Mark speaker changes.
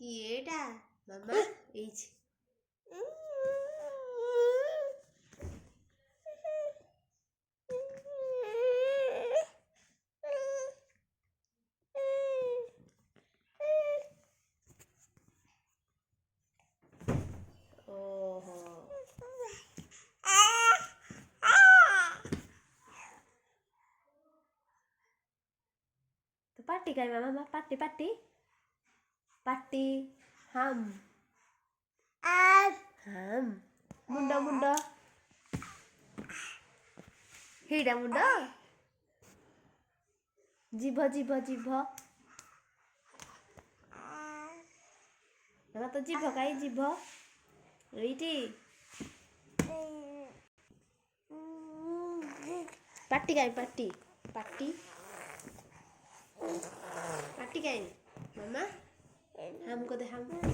Speaker 1: কি এটা মামা এই যে। ওহো তো পাটি খাই মামা পাটি পাটি পাটি হাম হাম মুন্ডা মুন্ডা হিডা মুন্ডা জিভ জিভ জিভ মামা তো জিভ খাই জিভ এইটি পাটি খাই পাটি পাটি পাটি খাই মামা হাম को दे हाम